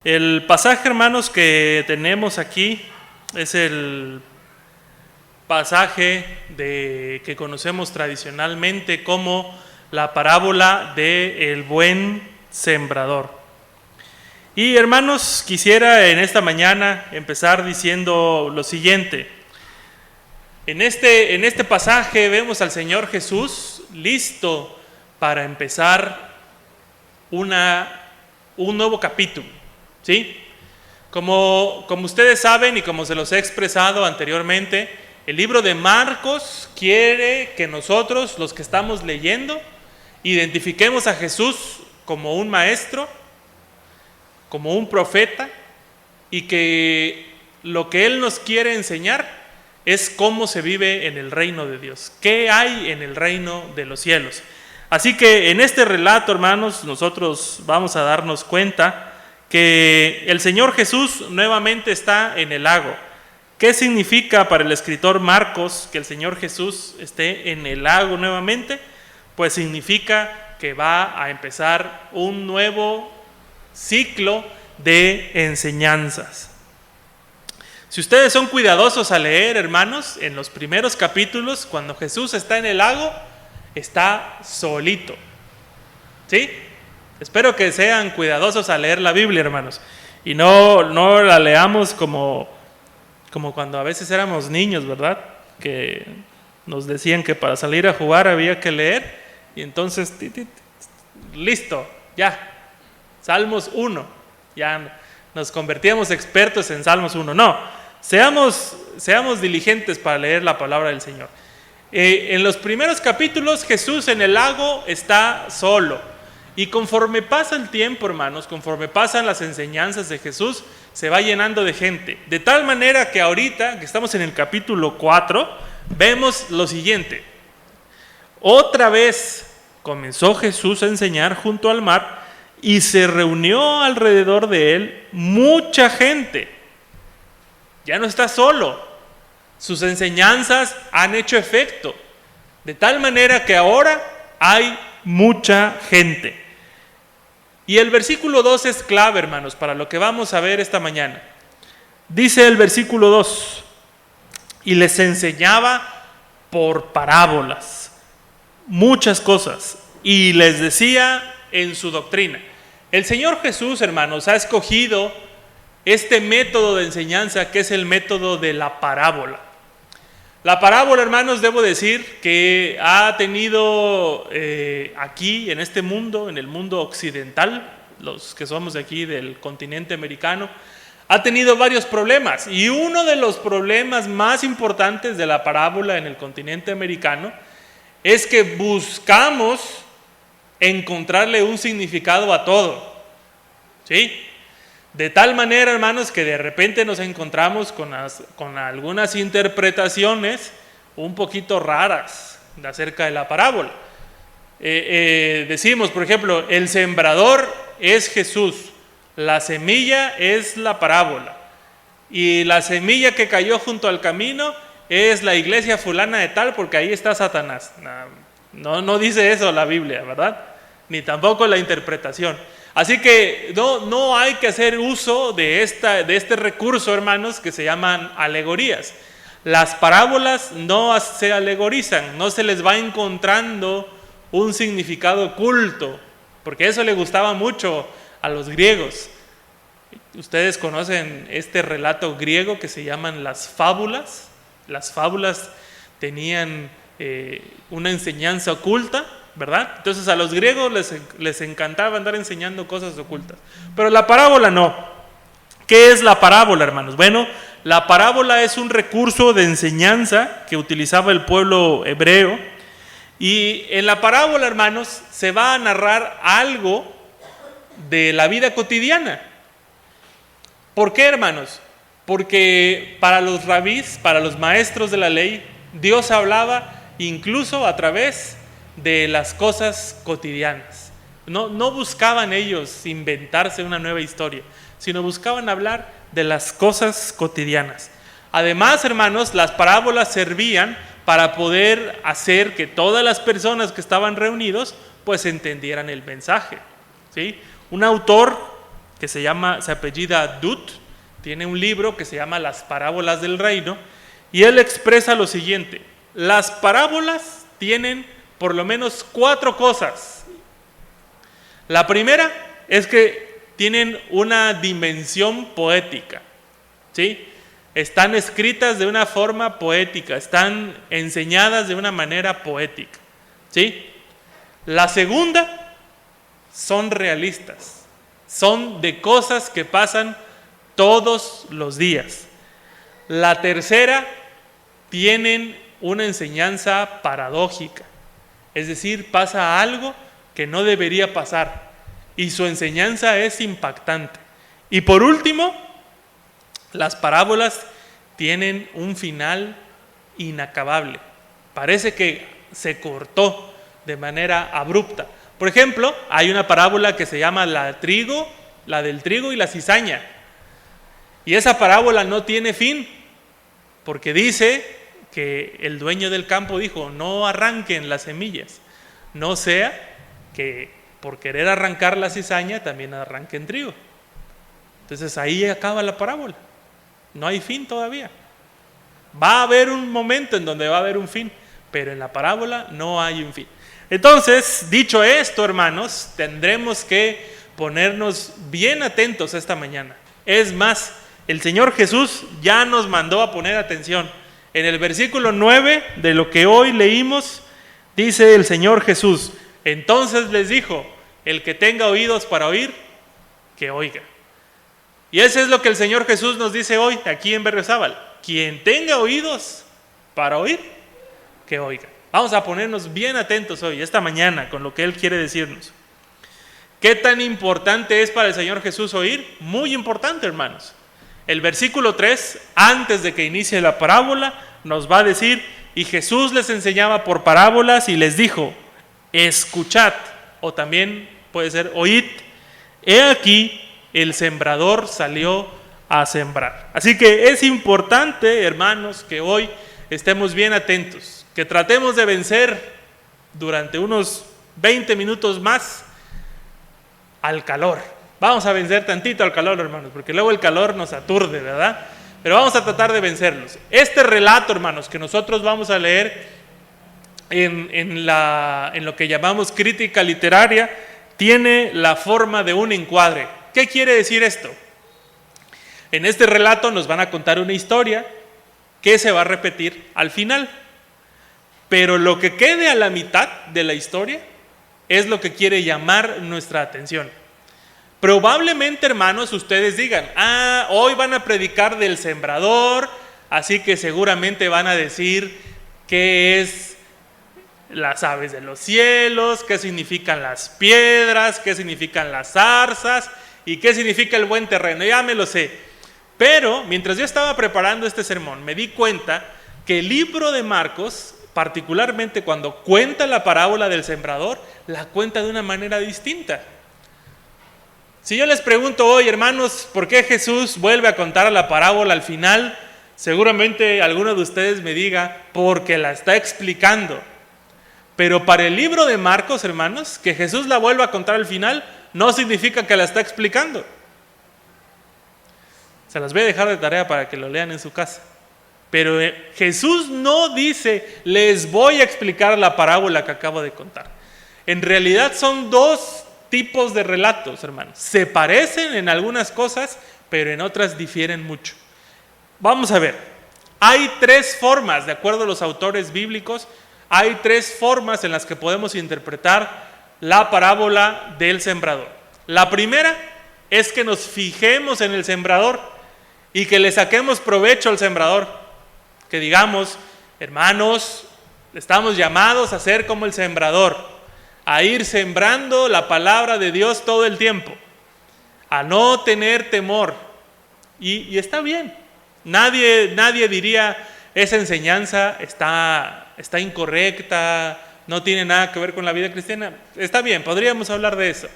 El pasaje, hermanos, que tenemos aquí es el pasaje que conocemos tradicionalmente como la parábola del buen sembrador. Y hermanos, quisiera en esta mañana empezar diciendo lo siguiente. En este pasaje vemos al Señor Jesús listo para empezar un nuevo capítulo. ¿Sí? Como ustedes saben y como se los he expresado anteriormente, el libro de Marcos quiere que nosotros, los que estamos leyendo, identifiquemos a Jesús como un maestro, como un profeta, y que lo que Él nos quiere enseñar es cómo se vive en el reino de Dios, qué hay en el reino de los cielos. Así que en este relato, hermanos, nosotros vamos a darnos cuenta que el Señor Jesús nuevamente está en el lago. ¿Qué significa para el escritor Marcos que el Señor Jesús esté en el lago nuevamente? Pues significa que va a empezar un nuevo ciclo de enseñanzas. Si ustedes son cuidadosos a leer, hermanos, en los primeros capítulos, cuando Jesús está en el lago, está solito. ¿Sí? Espero que sean cuidadosos a leer la Biblia, hermanos, y no la leamos como cuando a veces éramos niños, ¿verdad? Que nos decían que para salir a jugar había que leer, y entonces, listo, ya, Salmos 1, ya nos convertíamos expertos en Salmos 1. No, seamos diligentes para leer la palabra del Señor. En los primeros capítulos, Jesús en el lago está solo. Y conforme pasa el tiempo, hermanos, conforme pasan las enseñanzas de Jesús, se va llenando de gente. De tal manera que ahorita, que estamos en el capítulo 4, vemos lo siguiente. Otra vez comenzó Jesús a enseñar junto al mar y se reunió alrededor de él mucha gente. Ya no está solo. Sus enseñanzas han hecho efecto. De tal manera que ahora hay mucha gente. Y el versículo 2 es clave, hermanos, para lo que vamos a ver esta mañana. Dice el versículo 2, y les enseñaba por parábolas muchas cosas, y les decía en su doctrina. El Señor Jesús, hermanos, ha escogido este método de enseñanza que es el método de la parábola. La parábola, hermanos, debo decir que ha tenido aquí en este mundo, en el mundo occidental, los que somos de aquí del continente americano, ha tenido varios problemas. Y uno de los problemas más importantes de la parábola en el continente americano es que buscamos encontrarle un significado a todo. ¿Sí? De tal manera, hermanos, que de repente nos encontramos con algunas interpretaciones un poquito raras acerca de la parábola. Decimos, por ejemplo, el sembrador es Jesús, la semilla es la parábola, y la semilla que cayó junto al camino es la iglesia fulana de tal, porque ahí está Satanás. No dice eso la Biblia, ¿verdad? Ni tampoco la interpretación. Así que no hay que hacer uso de este recurso, hermanos, que se llaman alegorías. Las parábolas no se alegorizan, no se les va encontrando un significado oculto, porque eso le gustaba mucho a los griegos. Ustedes conocen este relato griego que se llaman las fábulas. Las fábulas tenían una enseñanza oculta, ¿verdad? Entonces a los griegos les encantaba andar enseñando cosas ocultas. Pero la parábola no. ¿Qué es la parábola, hermanos? Bueno, la parábola es un recurso de enseñanza que utilizaba el pueblo hebreo. Y en la parábola, hermanos, se va a narrar algo de la vida cotidiana. ¿Por qué, hermanos? Porque para los rabís, para los maestros de la ley, Dios hablaba incluso a través de las cosas cotidianas. No buscaban ellos inventarse una nueva historia, sino buscaban hablar de las cosas cotidianas. Además, hermanos, las parábolas servían para poder hacer que todas las personas que estaban reunidos pues entendieran el mensaje. ¿Sí? Un autor que se apellida Dut, tiene un libro que se llama Las Parábolas del Reino, y él expresa lo siguiente: las parábolas tienen por lo menos 4 cosas. La primera es que tienen una dimensión poética, ¿sí? Están escritas de una forma poética, están enseñadas de una manera poética, ¿sí? La segunda, son realistas, son de cosas que pasan todos los días. La tercera, tienen una enseñanza paradójica, es decir, pasa algo que no debería pasar y su enseñanza es impactante. Y por último, las parábolas tienen un final inacabable. Parece que se cortó de manera abrupta. Por ejemplo, hay una parábola que se llama la del trigo y la cizaña. Y esa parábola no tiene fin, porque dice que el dueño del campo dijo: no arranquen las semillas, no sea que por querer arrancar la cizaña también arranquen trigo. Entonces ahí acaba la parábola, no hay fin todavía. Va a haber un momento en donde va a haber un fin, pero en la parábola no hay un fin. Entonces, dicho esto, hermanos, tendremos que ponernos bien atentos esta mañana. Es más, el Señor Jesús ya nos mandó a poner atención. En el versículo 9 de lo que hoy leímos, dice el Señor Jesús: entonces les dijo, el que tenga oídos para oír, que oiga. Y eso es lo que el Señor Jesús nos dice hoy aquí en Berriozábal: quien tenga oídos para oír, que oiga. Vamos a ponernos bien atentos hoy, esta mañana, con lo que Él quiere decirnos. ¿Qué tan importante es para el Señor Jesús oír? Muy importante, hermanos. El versículo 3, antes de que inicie la parábola, nos va a decir: y Jesús les enseñaba por parábolas y les dijo: escuchad, o también puede ser oíd, he aquí el sembrador salió a sembrar. Así que es importante, hermanos, que hoy estemos bien atentos, que tratemos de vencer durante unos 20 minutos más al calor. Vamos a vencer tantito al calor, hermanos, porque luego el calor nos aturde, ¿verdad? Pero vamos a tratar de vencerlos. Este relato, hermanos, que nosotros vamos a leer en lo que llamamos crítica literaria, tiene la forma de un encuadre. ¿Qué quiere decir esto? En este relato nos van a contar una historia que se va a repetir al final, pero lo que quede a la mitad de la historia es lo que quiere llamar nuestra atención. Probablemente, hermanos, ustedes digan: hoy van a predicar del sembrador, así que seguramente van a decir qué es las aves de los cielos, qué significan las piedras, qué significan las zarzas y qué significa el buen terreno. Ya me lo sé. Pero mientras yo estaba preparando este sermón, me di cuenta que el libro de Marcos, particularmente cuando cuenta la parábola del sembrador, la cuenta de una manera distinta. Si yo les pregunto hoy, hermanos, ¿por qué Jesús vuelve a contar la parábola al final? Seguramente alguno de ustedes me diga: porque la está explicando. Pero para el libro de Marcos, hermanos, que Jesús la vuelva a contar al final no significa que la está explicando. Se las voy a dejar de tarea para que lo lean en su casa. Pero Jesús no dice: les voy a explicar la parábola que acabo de contar. En realidad son 2 tipos de relatos, hermanos. Se parecen en algunas cosas, pero en otras difieren mucho. Vamos a ver. Hay 3 formas, de acuerdo a los autores bíblicos, hay 3 formas en las que podemos interpretar la parábola del sembrador. La primera es que nos fijemos en el sembrador y que le saquemos provecho al sembrador. Que digamos: hermanos, estamos llamados a ser como el sembrador, a ir sembrando la palabra de Dios todo el tiempo, a no tener temor. Y está bien. Nadie diría: esa enseñanza está incorrecta, no tiene nada que ver con la vida cristiana. Está bien, podríamos hablar de eso.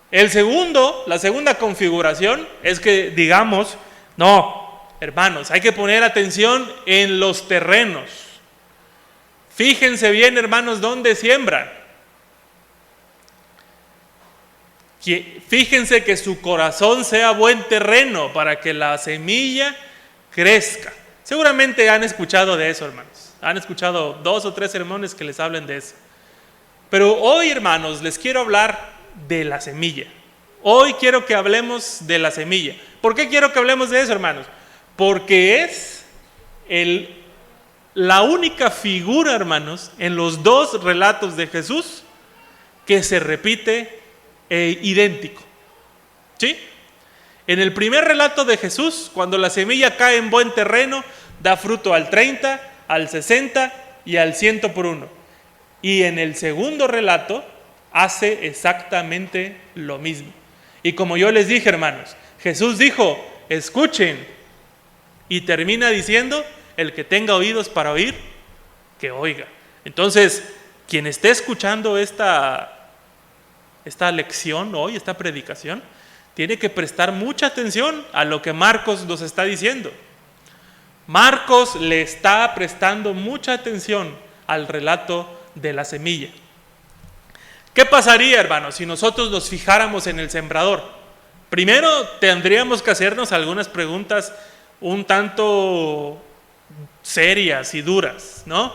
La segunda configuración es que digamos: no, hermanos, hay que poner atención en los terrenos. Fíjense bien, hermanos, dónde siembran. Fíjense que su corazón sea buen terreno para que la semilla crezca. Seguramente han escuchado de eso, hermanos. Han escuchado 2 o 3 sermones que les hablen de eso. Pero hoy, hermanos, les quiero hablar de la semilla. Hoy quiero que hablemos de la semilla. ¿Por qué quiero que hablemos de eso, hermanos? Porque es la única figura, hermanos, en los 2 relatos de Jesús que se repite idéntico. ¿Sí? En el primer relato de Jesús, cuando la semilla cae en buen terreno, da fruto al 30, al 60 y al 100 por 1. Y en el segundo relato hace exactamente lo mismo. Y como yo les dije, hermanos, Jesús dijo, escuchen, y termina diciendo, el que tenga oídos para oír, que oiga. Entonces, quien esté escuchando esta lección hoy, esta predicación, tiene que prestar mucha atención a lo que Marcos nos está diciendo. Marcos le está prestando mucha atención al relato de la semilla. ¿Qué pasaría, hermanos, si nosotros nos fijáramos en el sembrador? Primero tendríamos que hacernos algunas preguntas un tanto serias y duras, ¿no?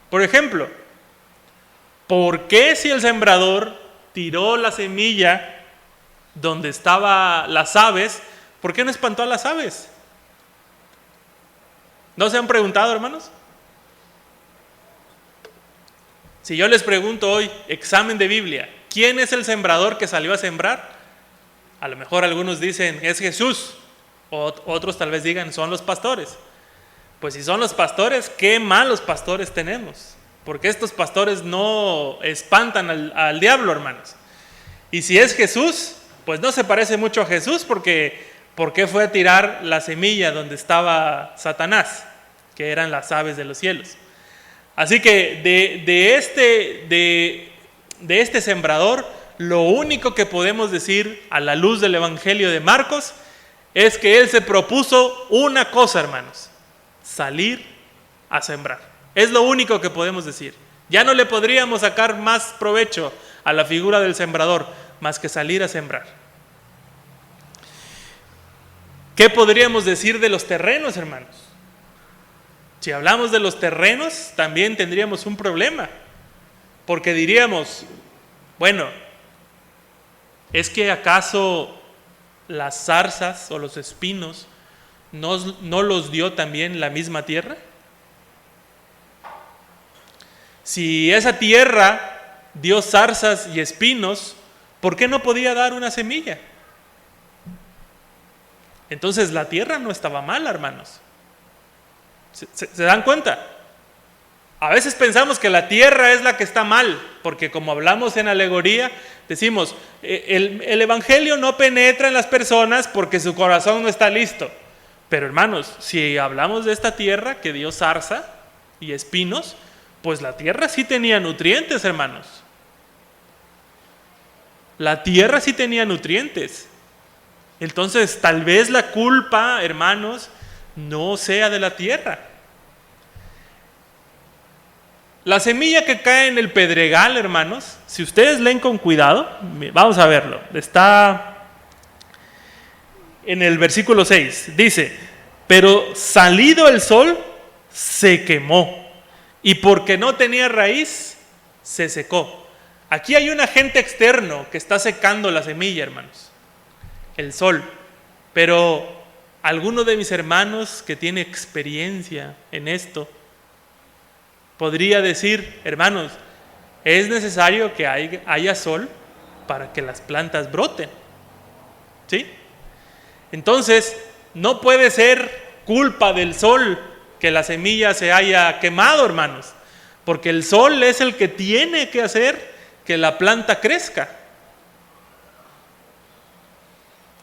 Por ejemplo, ¿por qué si el sembrador tiró la semilla donde estaban las aves, por qué no espantó a las aves? ¿No se han preguntado, hermanos? Si yo les pregunto hoy, examen de Biblia, ¿quién es el sembrador que salió a sembrar? A lo mejor algunos dicen, es Jesús, otros tal vez digan, son los pastores. Pues si son los pastores, qué malos pastores tenemos, porque estos pastores no espantan al diablo, hermanos. Y si es Jesús, pues no se parece mucho a Jesús, porque ¿por qué fue a tirar la semilla donde estaba Satanás, que eran las aves de los cielos? Así que de este sembrador, lo único que podemos decir a la luz del Evangelio de Marcos es que él se propuso una cosa, hermanos: salir a sembrar. Es lo único que podemos decir. Ya no le podríamos sacar más provecho a la figura del sembrador más que salir a sembrar. ¿Qué podríamos decir de los terrenos, hermanos? Si hablamos de los terrenos, también tendríamos un problema, porque diríamos, bueno, ¿es que acaso las zarzas o los espinos no los dio también la misma tierra? Si esa tierra dio zarzas y espinos, ¿por qué no podía dar una semilla? Entonces la tierra no estaba mala, hermanos. ¿Se dan cuenta? A veces pensamos que la tierra es la que está mal, porque como hablamos en alegoría, decimos, el evangelio no penetra en las personas porque su corazón no está listo. Pero hermanos, si hablamos de esta tierra que dio zarza y espinos, pues la tierra sí tenía nutrientes, hermanos. La tierra sí tenía nutrientes. Entonces, tal vez la culpa, hermanos, no sea de la tierra. La semilla que cae en el pedregal, hermanos, si ustedes leen con cuidado, vamos a verlo. Está en el versículo 6. Dice, pero salido el sol, se quemó, y porque no tenía raíz, se secó. Aquí hay un agente externo que está secando la semilla, hermanos. El sol. Pero alguno de mis hermanos que tiene experiencia en esto podría decir, hermanos, es necesario que haya sol para que las plantas broten. ¿Sí? Entonces, no puede ser culpa del sol que la semilla se haya quemado, hermanos, porque el sol es el que tiene que hacer que la planta crezca.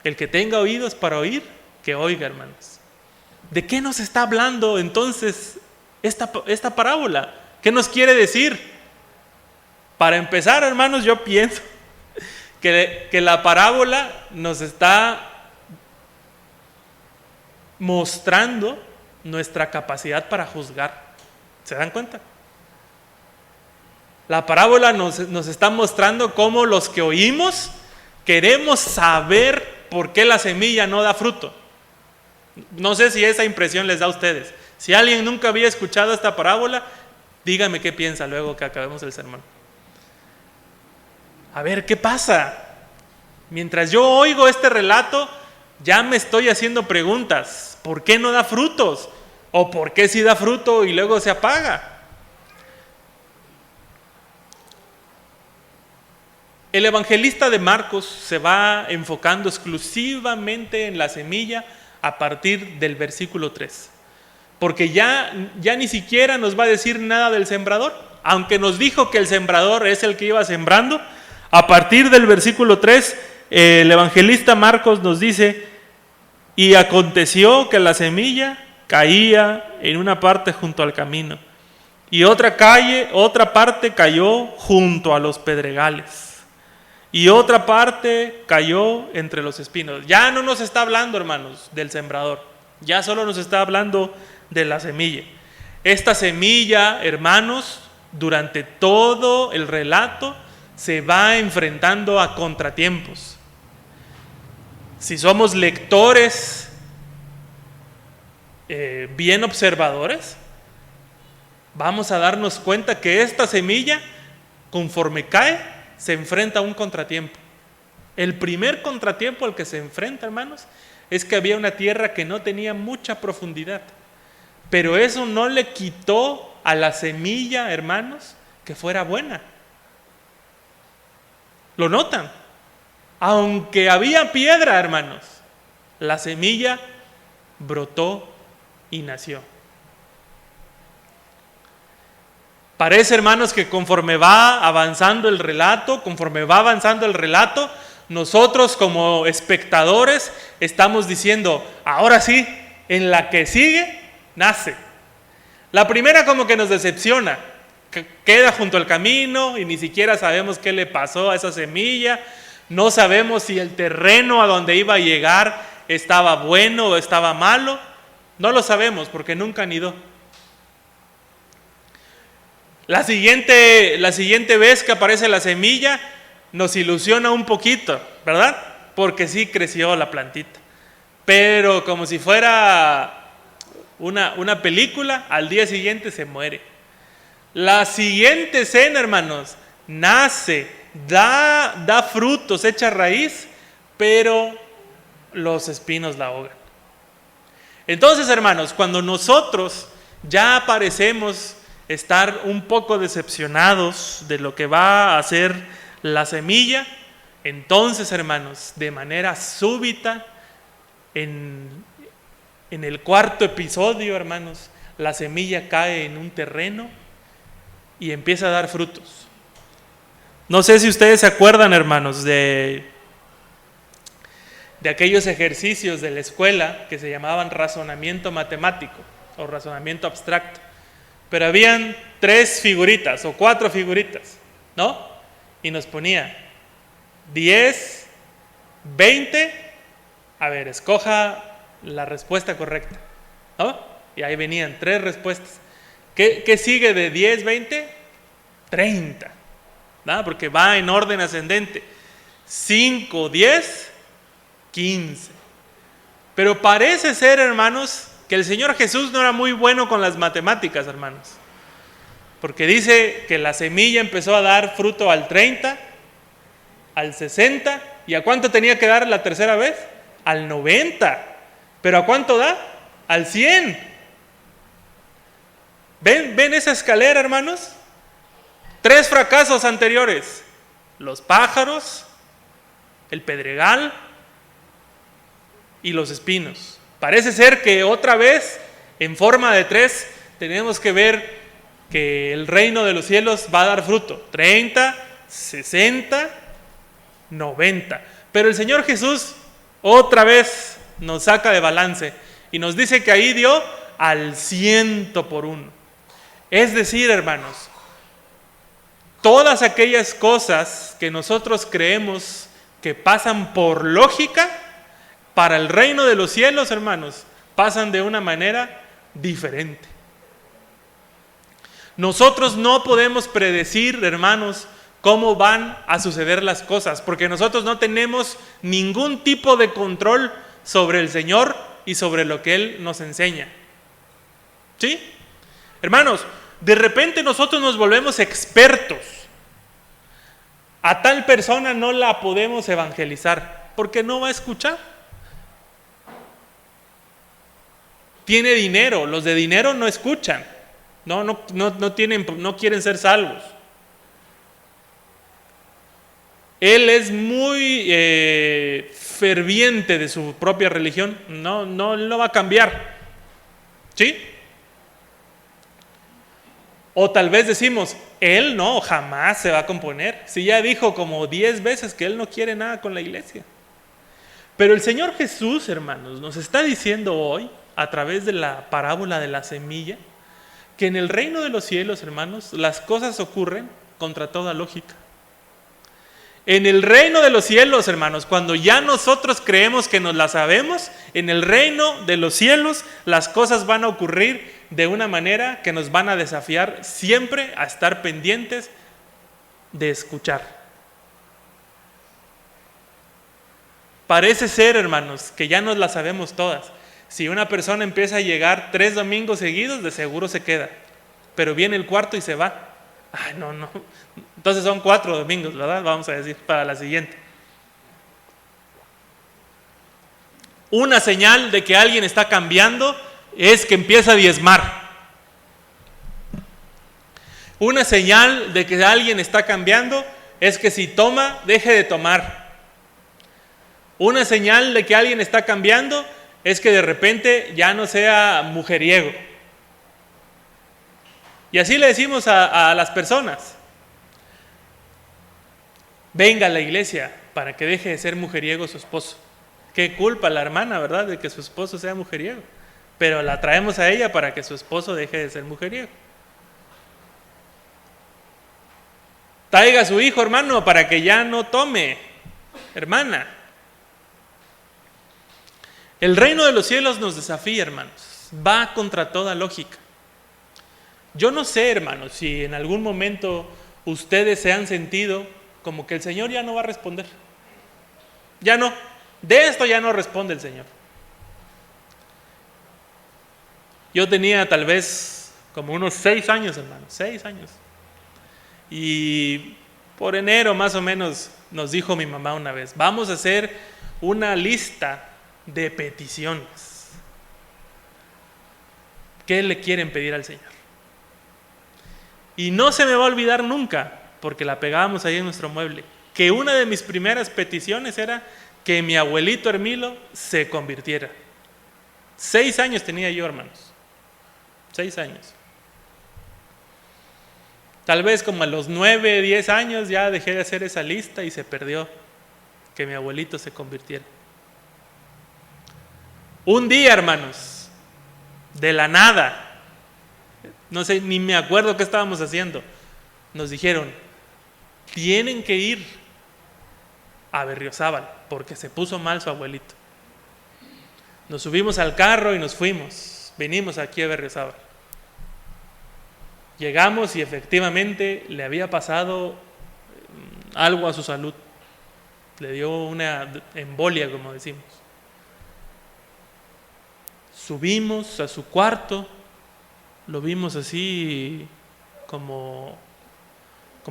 El que tenga oídos para oír, que oiga, hermanos. ¿De qué nos está hablando entonces esta parábola? ¿Qué nos quiere decir? Para empezar, hermanos, yo pienso que la parábola nos está mostrando nuestra capacidad para juzgar. ¿Se dan cuenta? La parábola nos está mostrando cómo los que oímos Queremos saber por qué la semilla no da fruto. No sé si esa impresión les da a ustedes. Si alguien nunca había escuchado esta parábola, dígame qué piensa luego que acabemos el sermón. A ver, ¿qué pasa? Mientras yo oigo este relato, ya me estoy haciendo preguntas. ¿Por qué no da frutos? ¿O por qué sí da fruto y luego se apaga? El evangelista de Marcos se va enfocando exclusivamente en la semilla a partir del versículo 3. Porque ya ni siquiera nos va a decir nada del sembrador. Aunque nos dijo que el sembrador es el que iba sembrando, a partir del versículo 3, el evangelista Marcos nos dice: y aconteció que la semilla caía en una parte junto al camino, y otra parte cayó junto a los pedregales, y otra parte cayó entre los espinos. Ya no nos está hablando, hermanos, del sembrador, ya solo nos está hablando de la semilla. Esta semilla, hermanos, durante todo el relato se va enfrentando a contratiempos. Si somos lectores bien observadores, vamos a darnos cuenta que esta semilla, conforme cae, se enfrenta a un contratiempo. El primer contratiempo al que se enfrenta, hermanos, es que había una tierra que no tenía mucha profundidad. Pero eso no le quitó a la semilla, hermanos, que fuera buena. ¿Lo notan? Aunque había piedra, hermanos, la semilla brotó y nació. Parece, hermanos, que conforme va avanzando el relato, nosotros como espectadores estamos diciendo: ahora sí, en la que sigue, nace. La primera como que nos decepciona, queda junto al camino y ni siquiera sabemos qué le pasó a esa semilla. No sabemos si el terreno a donde iba a llegar estaba bueno o estaba malo. No lo sabemos porque nunca anidó. La siguiente vez que aparece la semilla nos ilusiona un poquito, ¿verdad? Porque sí creció la plantita. Pero como si fuera una película, al día siguiente se muere. La siguiente escena, hermanos, nace, da frutos, echa raíz, pero los espinos la ahogan. Entonces, hermanos, cuando nosotros ya parecemos estar un poco decepcionados de lo que va a hacer la semilla, entonces, hermanos, de manera súbita, en el cuarto episodio, hermanos, la semilla cae en un terreno y empieza a dar frutos. No sé si ustedes se acuerdan, hermanos, de aquellos ejercicios de la escuela que se llamaban razonamiento matemático o razonamiento abstracto. Pero habían 3 figuritas o 4 figuritas, ¿no? Y nos ponía 10, 20, a ver, escoja la respuesta correcta, ¿no? Y ahí venían 3 respuestas. ¿Qué sigue de 10, 20? 30, ¿no? Porque va en orden ascendente. 5, 10, 15. Pero parece ser, hermanos, que el Señor Jesús no era muy bueno con las matemáticas, hermanos. Porque dice que la semilla empezó a dar fruto al 30, al 60, ¿y a cuánto tenía que dar la tercera vez? Al 90. ¿Pero a cuánto da? Al 100. ¿Ven esa escalera, hermanos? 3 fracasos anteriores: los pájaros, el pedregal y los espinos. Parece ser que otra vez, en forma de 3, tenemos que ver que el reino de los cielos va a dar fruto: 30, 60, 90. Pero el Señor Jesús otra vez nos saca de balance y nos dice que ahí dio al 100 por 1. Es decir, hermanos, todas aquellas cosas que nosotros creemos que pasan por lógica, para el reino de los cielos, hermanos, pasan de una manera diferente. Nosotros no podemos predecir, hermanos, cómo van a suceder las cosas, porque nosotros no tenemos ningún tipo de control sobre el Señor y sobre lo que Él nos enseña. ¿Sí? Hermanos, de repente nosotros nos volvemos expertos. A tal persona no la podemos evangelizar porque no va a escuchar. Tiene dinero, los de dinero no escuchan, no quieren ser salvos. Él es muy ferviente de su propia religión, no va a cambiar. ¿Sí? O tal vez decimos, él no, jamás se va a componer. Si ya dijo como 10 veces que él no quiere nada con la iglesia. Pero el Señor Jesús, hermanos, nos está diciendo hoy, a través de la parábola de la semilla, que en el reino de los cielos, hermanos, las cosas ocurren contra toda lógica. En el reino de los cielos, hermanos, cuando ya nosotros creemos que nos la sabemos, en el reino de los cielos las cosas van a ocurrir de una manera que nos van a desafiar siempre a estar pendientes de escuchar. Parece ser, hermanos, que ya nos la sabemos todas. Si una persona empieza a llegar 3 domingos seguidos, de seguro se queda. Pero viene el cuarto y se va. Ay, no. Entonces son 4 domingos, ¿verdad? Vamos a decir para la siguiente. Una señal de que alguien está cambiando es que empieza a diezmar. Una señal de que alguien está cambiando es que si toma, deje de tomar. Una señal de que alguien está cambiando es que de repente ya no sea mujeriego. Y así le decimos a las personas: venga a la iglesia para que deje de ser mujeriego su esposo. Qué culpa la hermana, ¿verdad?, de que su esposo sea mujeriego. Pero la traemos a ella para que su esposo deje de ser mujeriego. Traiga a su hijo, hermano, para que ya no tome, hermana. El reino de los cielos nos desafía, hermanos. Va contra toda lógica. Yo no sé, hermanos, si en algún momento ustedes se han sentido como que el Señor ya no va a responder. Ya no. De esto ya no responde el Señor. Yo tenía tal vez como unos 6 años, hermanos. 6 años. Y por enero más o menos nos dijo mi mamá una vez: vamos a hacer una lista de peticiones. ¿Qué le quieren pedir al Señor? Y no se me va a olvidar nunca, porque la pegábamos ahí en nuestro mueble, que una de mis primeras peticiones era que mi abuelito Hermilo se convirtiera. 6 años tenía yo, hermanos. 6 años. Tal vez como a los 9, 10 años ya dejé de hacer esa lista y se perdió que mi abuelito se convirtiera. Un día, hermanos, de la nada, no sé, ni me acuerdo qué estábamos haciendo, nos dijeron: tienen que ir a Berriozábal porque se puso mal su abuelito. Nos subimos al carro y nos fuimos. Venimos aquí a Berriozábal. Llegamos y efectivamente le había pasado algo a su salud. Le dio una embolia, como decimos. Subimos a su cuarto, lo vimos así como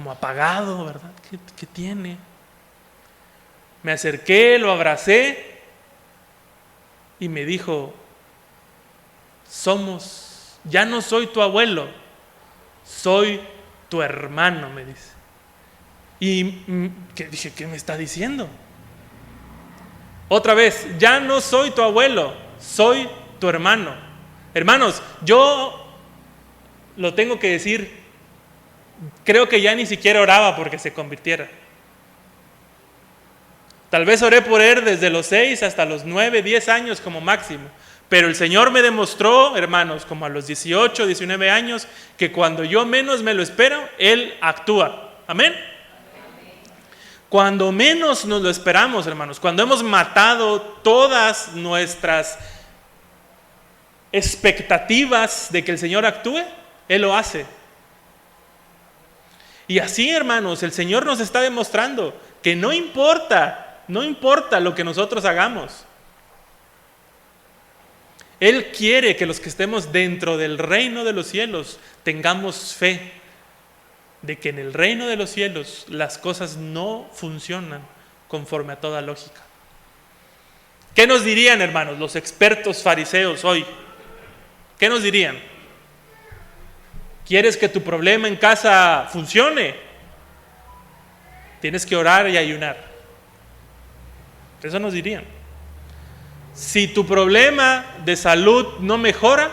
apagado, ¿verdad? ¿Qué tiene? Me acerqué, lo abracé y me dijo: ya no soy tu abuelo, soy tu hermano, me dice. Y dije: ¿qué me está diciendo? Otra vez: ya no soy tu abuelo, soy tu hermano. Hermanos, yo lo tengo que decir, creo que ya ni siquiera oraba porque se convirtiera. Tal vez oré por él desde los 6 hasta los 9, 10 años como máximo. Pero el Señor me demostró, hermanos, como a los 18, 19 años, que cuando yo menos me lo espero, Él actúa. ¿Amén? Cuando menos nos lo esperamos, hermanos, cuando hemos matado todas nuestras expectativas de que el Señor actúe, Él lo hace. Y así, hermanos, el Señor nos está demostrando que no importa lo que nosotros hagamos. Él quiere que los que estemos dentro del reino de los cielos tengamos fe de que en el reino de los cielos las cosas no funcionan conforme a toda lógica. ¿Qué nos dirían, hermanos, los expertos fariseos hoy? ¿Qué nos dirían? ¿Quieres que tu problema en casa funcione? Tienes que orar y ayunar. Eso nos dirían. Si tu problema de salud no mejora,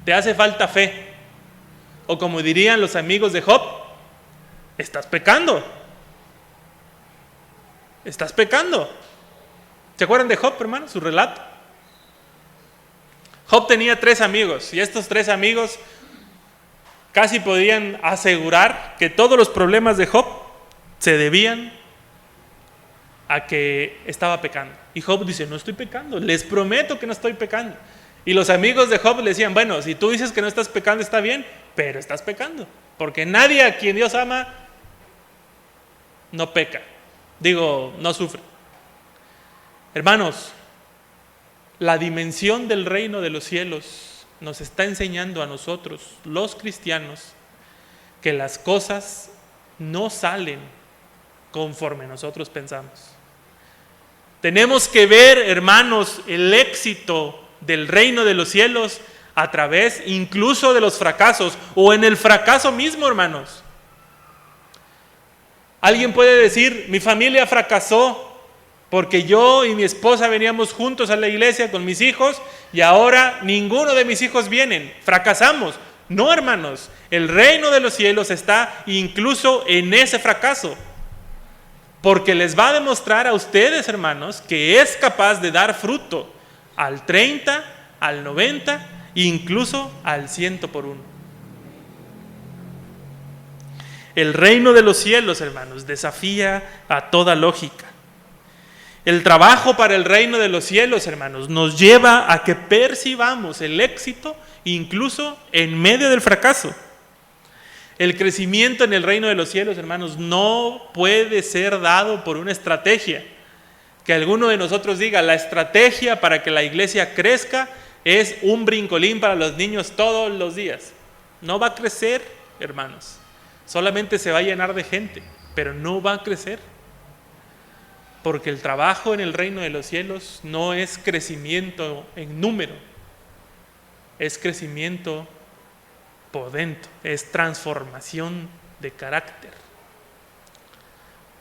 te hace falta fe. O como dirían los amigos de Job, estás pecando. Estás pecando. ¿Se acuerdan de Job, hermano? Su relato. Job tenía 3 amigos y estos 3 amigos casi podían asegurar que todos los problemas de Job se debían a que estaba pecando. Y Job dice, no estoy pecando, les prometo que no estoy pecando. Y los amigos de Job le decían, bueno, si tú dices que no estás pecando está bien, pero estás pecando. Porque nadie a quien Dios ama no peca. No sufre. Hermanos, la dimensión del reino de los cielos nos está enseñando a nosotros, los cristianos, que las cosas no salen conforme nosotros pensamos. Tenemos que ver, hermanos, el éxito del reino de los cielos a través incluso de los fracasos o en el fracaso mismo, hermanos. Alguien puede decir, mi familia fracasó porque yo y mi esposa veníamos juntos a la iglesia con mis hijos y ahora ninguno de mis hijos vienen. Fracasamos. No, hermanos, el reino de los cielos está incluso en ese fracaso. Porque les va a demostrar a ustedes, hermanos, que es capaz de dar fruto al 30, al 90, incluso al 100 por 1. El reino de los cielos, hermanos, desafía a toda lógica. El trabajo para el reino de los cielos, hermanos, nos lleva a que percibamos el éxito incluso en medio del fracaso. El crecimiento en el reino de los cielos, hermanos, no puede ser dado por una estrategia. Que alguno de nosotros diga, la estrategia para que la iglesia crezca es un brincolín para los niños todos los días. No va a crecer, hermanos. Solamente se va a llenar de gente, pero no va a crecer. Porque el trabajo en el reino de los cielos no es crecimiento en número, es crecimiento por dentro, es transformación de carácter.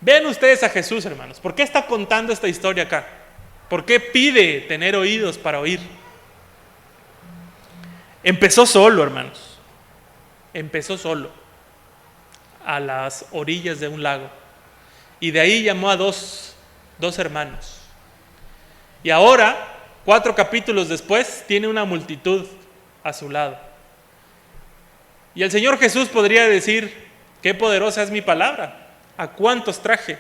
Vean ustedes a Jesús, hermanos. ¿Por qué está contando esta historia acá? ¿Por qué pide tener oídos para oír? Empezó solo, hermanos. Empezó solo, a las orillas de un lago. Y de ahí llamó a dos hermanos. Y ahora, 4 capítulos después, tiene una multitud a su lado. Y el Señor Jesús podría decir, qué poderosa es mi palabra, ¿a cuántos traje?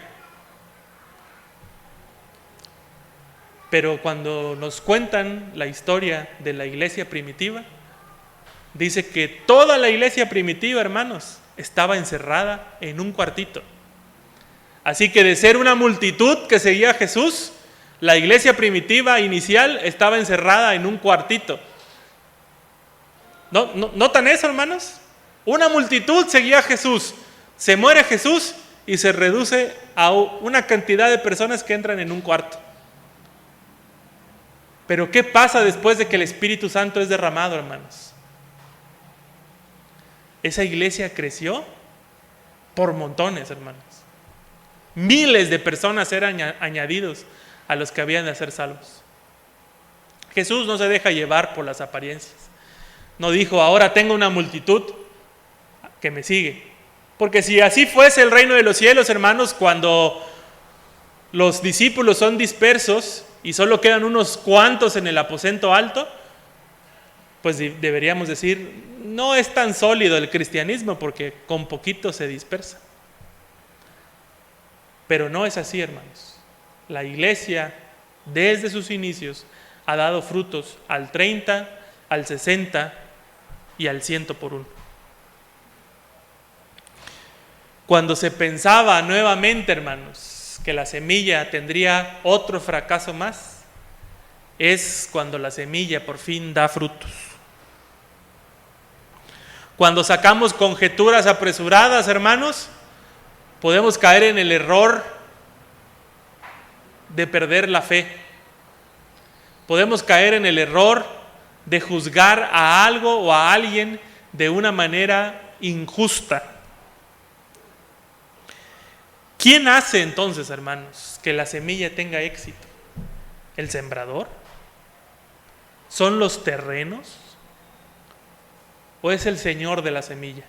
Pero cuando nos cuentan la historia de la iglesia primitiva, dice que toda la iglesia primitiva, hermanos, estaba encerrada en un cuartito. Así que de ser una multitud que seguía a Jesús, la iglesia primitiva inicial estaba encerrada en un cuartito. ¿Notan eso, hermanos? Una multitud seguía a Jesús, se muere Jesús y se reduce a una cantidad de personas que entran en un cuarto. Pero ¿qué pasa después de que el Espíritu Santo es derramado, hermanos? Esa iglesia creció por montones, hermanos. Miles de personas eran añadidos a los que habían de ser salvos. Jesús no se deja llevar por las apariencias. No dijo, ahora tengo una multitud que me sigue. Porque si así fuese el reino de los cielos, hermanos, cuando los discípulos son dispersos y solo quedan unos cuantos en el aposento alto, pues deberíamos decir, no es tan sólido el cristianismo porque con poquito se dispersa. Pero no es así, hermanos. La iglesia, desde sus inicios, ha dado frutos al 30, al 60 y al 100 por 1. Cuando se pensaba nuevamente, hermanos, que la semilla tendría otro fracaso más, es cuando la semilla por fin da frutos. Cuando sacamos conjeturas apresuradas, hermanos, podemos caer en el error de perder la fe. Podemos caer en el error de juzgar a algo o a alguien de una manera injusta. ¿Quién hace entonces, hermanos, que la semilla tenga éxito? ¿El sembrador? ¿Son los terrenos? ¿O es el Señor de la semilla?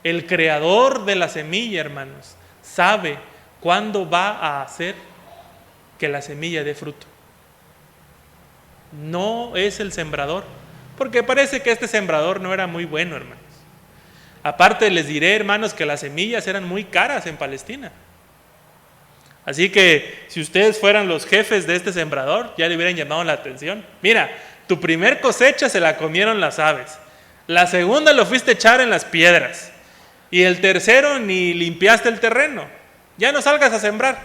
El creador de la semilla, hermanos, sabe cuándo va a hacer que la semilla dé fruto. No es el sembrador, porque parece que este sembrador no era muy bueno, hermanos. Aparte les diré, hermanos, que las semillas eran muy caras en Palestina. Así que si ustedes fueran los jefes de este sembrador, ya le hubieran llamado la atención. Mira, tu primer cosecha se la comieron las aves, la segunda lo fuiste a echar en las piedras, y el tercero ni limpiaste el terreno. Ya no salgas a sembrar,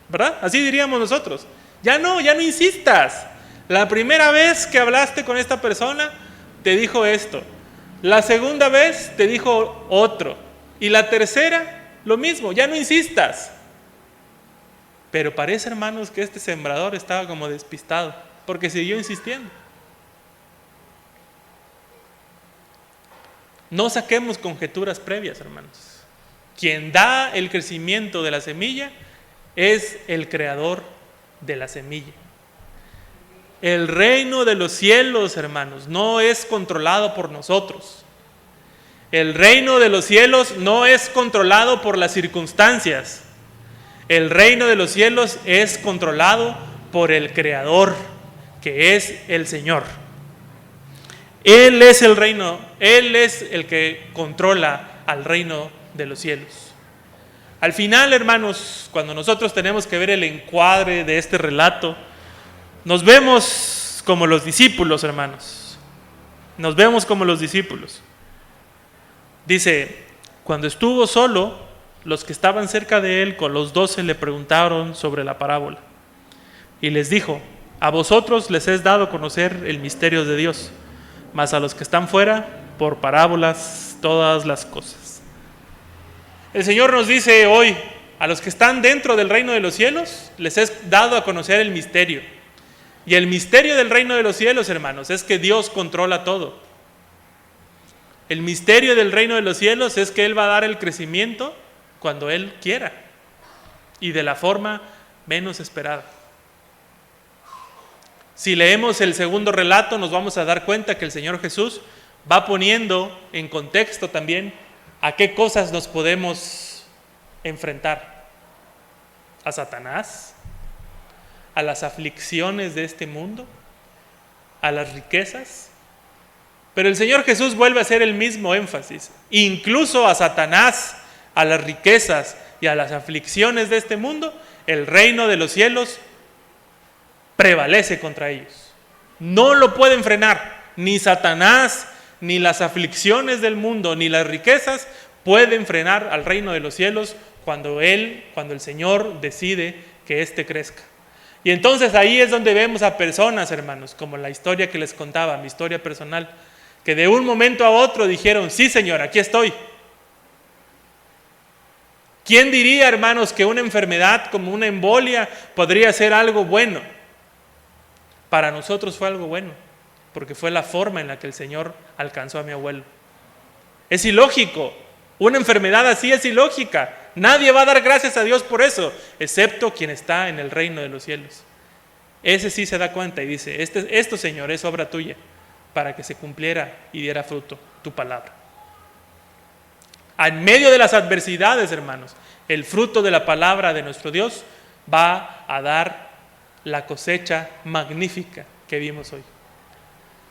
¿verdad? Así diríamos nosotros. Ya no insistas. La primera vez que hablaste con esta persona te dijo esto, la segunda vez te dijo otro, y la tercera lo mismo. Ya no insistas. Pero parece, hermanos, que este sembrador estaba como despistado, porque siguió insistiendo. No saquemos conjeturas previas, hermanos. Quien da el crecimiento de la semilla es el creador de la semilla. El reino de los cielos, hermanos, no es controlado por nosotros. El reino de los cielos no es controlado por las circunstancias. El reino de los cielos es controlado por el Creador, que es el Señor. Él es el reino, Él es el que controla al reino de los cielos. Al final, hermanos, cuando nosotros tenemos que ver el encuadre de este relato, nos vemos como los discípulos, hermanos. Nos vemos como los discípulos. Dice, cuando estuvo solo, los que estaban cerca de él con los 12 le preguntaron sobre la parábola. Y les dijo, a vosotros les es dado conocer el misterio de Dios, mas a los que están fuera, por parábolas todas las cosas. El Señor nos dice hoy, a los que están dentro del reino de los cielos, les es dado a conocer el misterio. Y el misterio del reino de los cielos, hermanos, es que Dios controla todo. El misterio del reino de los cielos es que Él va a dar el crecimiento cuando Él quiera y de la forma menos esperada. Si leemos el segundo relato, nos vamos a dar cuenta que el Señor Jesús va poniendo en contexto también a qué cosas nos podemos enfrentar. A Satanás, a las aflicciones de este mundo, a las riquezas. Pero el Señor Jesús vuelve a hacer el mismo énfasis. Incluso a Satanás, a las riquezas y a las aflicciones de este mundo, el reino de los cielos prevalece contra ellos. No lo pueden frenar. Ni Satanás, ni las aflicciones del mundo, ni las riquezas pueden frenar al reino de los cielos cuando el Señor decide que éste crezca. Y entonces ahí es donde vemos a personas, hermanos, como la historia que les contaba, mi historia personal, que de un momento a otro dijeron, sí, Señor, aquí estoy. ¿Quién diría, hermanos, que una enfermedad como una embolia podría ser algo bueno? Para nosotros fue algo bueno, porque fue la forma en la que el Señor alcanzó a mi abuelo. Es ilógico, una enfermedad así es ilógica. Nadie va a dar gracias a Dios por eso, excepto quien está en el reino de los cielos. Ese sí se da cuenta y dice, esto, Señor, es obra tuya, para que se cumpliera y diera fruto tu palabra. En medio de las adversidades, hermanos, el fruto de la palabra de nuestro Dios va a dar la cosecha magnífica que vimos hoy.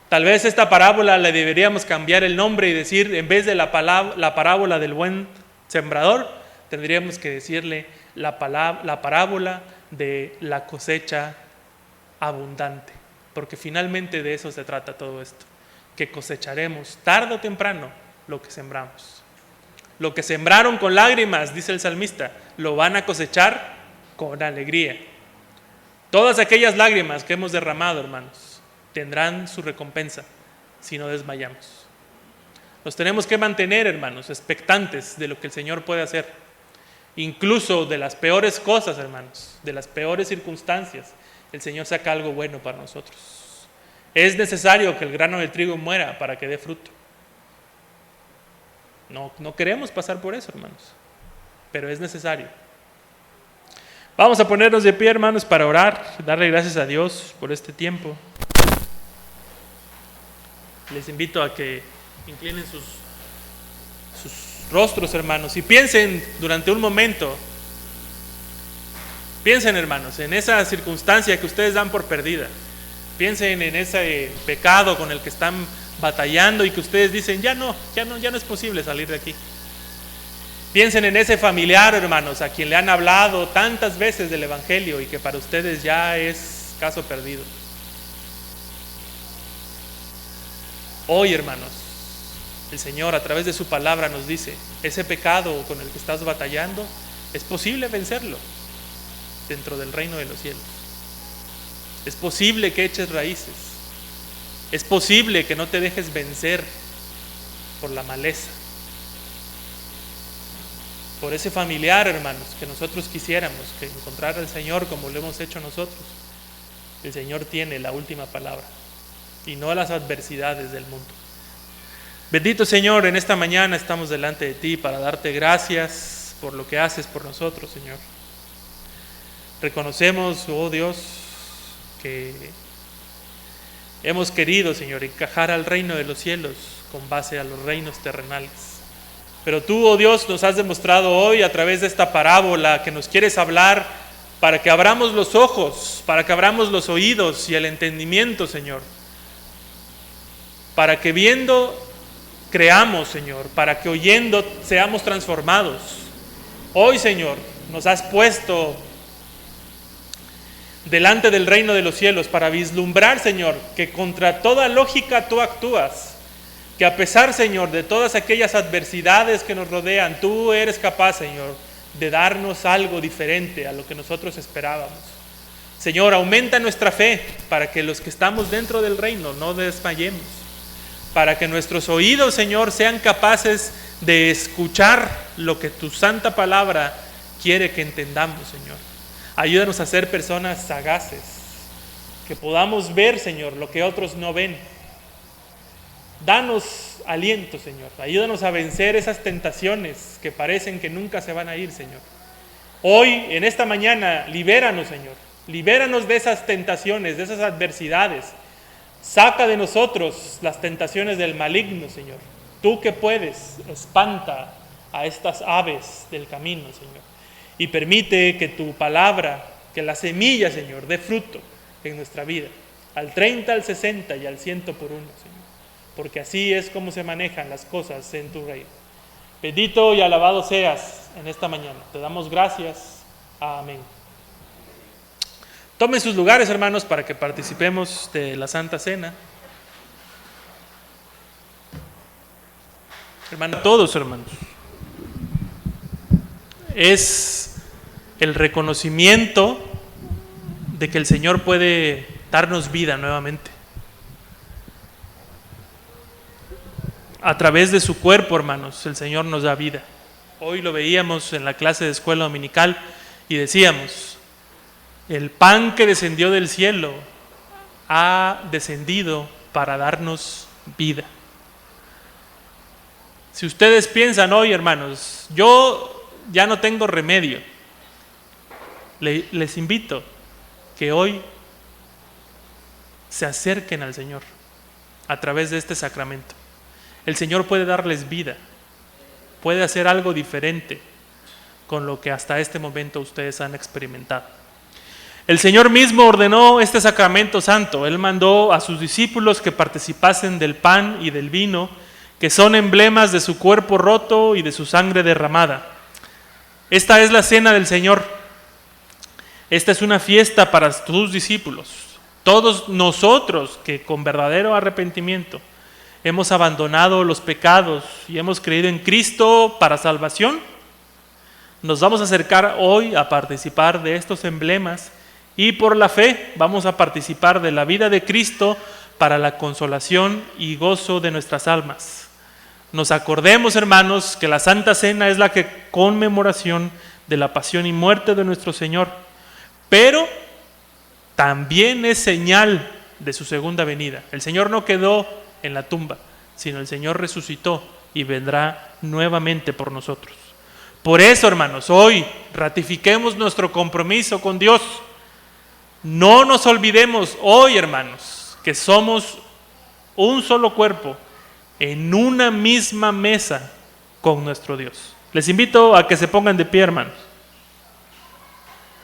Tal vez esta parábola le deberíamos cambiar el nombre y decir, en vez de la parábola del buen sembrador, tendríamos que decirle la parábola de la cosecha abundante, porque finalmente de eso se trata todo esto, que cosecharemos tarde o temprano lo que sembramos. Lo que sembraron con lágrimas, dice el salmista, lo van a cosechar con alegría. Todas aquellas lágrimas que hemos derramado, hermanos, tendrán su recompensa si no desmayamos. Nos tenemos que mantener, hermanos, expectantes de lo que el Señor puede hacer. Incluso de las peores cosas, hermanos, de las peores circunstancias, el Señor saca algo bueno para nosotros. Es necesario que el grano de trigo muera para que dé fruto. No queremos pasar por eso, hermanos, pero es necesario. Vamos a ponernos de pie, hermanos, para orar, darle gracias a Dios por este tiempo. Les invito a que inclinen sus rostros, hermanos, y piensen durante un momento, piensen, hermanos, en esa circunstancia que ustedes dan por perdida. Piensen en ese pecado con el que están batallando y que ustedes dicen, ya no es posible salir de aquí. Piensen en ese familiar, hermanos, a quien le han hablado tantas veces del Evangelio y que para ustedes ya es caso perdido. Hoy, hermanos, el Señor a través de su palabra nos dice, ese pecado con el que estás batallando, es posible vencerlo dentro del reino de los cielos. Es posible que eches raíces. Es posible que no te dejes vencer por la maleza, por ese familiar, hermanos, que nosotros quisiéramos que encontrara al Señor como lo hemos hecho nosotros. El Señor tiene la última palabra y no las adversidades del mundo. Bendito Señor, en esta mañana estamos delante de ti para darte gracias por lo que haces por nosotros, Señor. Reconocemos, oh Dios, que hemos querido, Señor, encajar al reino de los cielos con base a los reinos terrenales. Pero tú, oh Dios, nos has demostrado hoy a través de esta parábola que nos quieres hablar para que abramos los ojos, para que abramos los oídos y el entendimiento, Señor. Para que viendo creamos, Señor, para que oyendo seamos transformados. Hoy, Señor, nos has puesto delante del reino de los cielos para vislumbrar, Señor, que contra toda lógica tú actúas, que a pesar, Señor, de todas aquellas adversidades que nos rodean, tú eres capaz, Señor, de darnos algo diferente a lo que nosotros esperábamos. Señor, aumenta nuestra fe para que los que estamos dentro del reino no desmayemos, para que nuestros oídos, Señor, sean capaces de escuchar lo que tu santa palabra quiere que entendamos, Señor. Ayúdanos a ser personas sagaces, que podamos ver, Señor, lo que otros no ven. Danos aliento, Señor. Ayúdanos a vencer esas tentaciones que parecen que nunca se van a ir, Señor. Hoy, en esta mañana, libéranos, Señor. Libéranos de esas tentaciones, de esas adversidades. Saca de nosotros las tentaciones del maligno, Señor. Tú que puedes, espanta a estas aves del camino, Señor. Y permite que tu palabra, que la semilla, Señor, dé fruto en nuestra vida. Al 30, al 60 y al 100 por uno, Señor. Porque así es como se manejan las cosas en tu reino. Bendito y alabado seas en esta mañana. Te damos gracias. Amén. Tomen sus lugares, hermanos, para que participemos de la Santa Cena. Hermanos, todos, hermanos. Es el reconocimiento de que el Señor puede darnos vida nuevamente. A través de su cuerpo, hermanos, el Señor nos da vida. Hoy lo veíamos en la clase de escuela dominical y decíamos, el pan que descendió del cielo ha descendido para darnos vida. Si ustedes piensan hoy, hermanos, yo ya no tengo remedio, les invito que hoy se acerquen al Señor a través de este sacramento. El Señor puede darles vida, puede hacer algo diferente con lo que hasta este momento ustedes han experimentado. El Señor mismo ordenó este sacramento santo. Él mandó a sus discípulos que participasen del pan y del vino, que son emblemas de su cuerpo roto y de su sangre derramada. Esta es la cena del Señor. Esta es una fiesta para tus discípulos. Todos nosotros que con verdadero arrepentimiento hemos abandonado los pecados y hemos creído en Cristo para salvación, nos vamos a acercar hoy a participar de estos emblemas y por la fe vamos a participar de la vida de Cristo para la consolación y gozo de nuestras almas. Nos acordemos, hermanos, que la Santa Cena es la conmemoración de la pasión y muerte de nuestro Señor, pero también es señal de su segunda venida. El Señor no quedó en la tumba, sino el Señor resucitó y vendrá nuevamente por nosotros. Por eso, hermanos, hoy ratifiquemos nuestro compromiso con Dios. No nos olvidemos hoy, hermanos, que somos un solo cuerpo en una misma mesa con nuestro Dios. Les invito a que se pongan de pie, hermanos.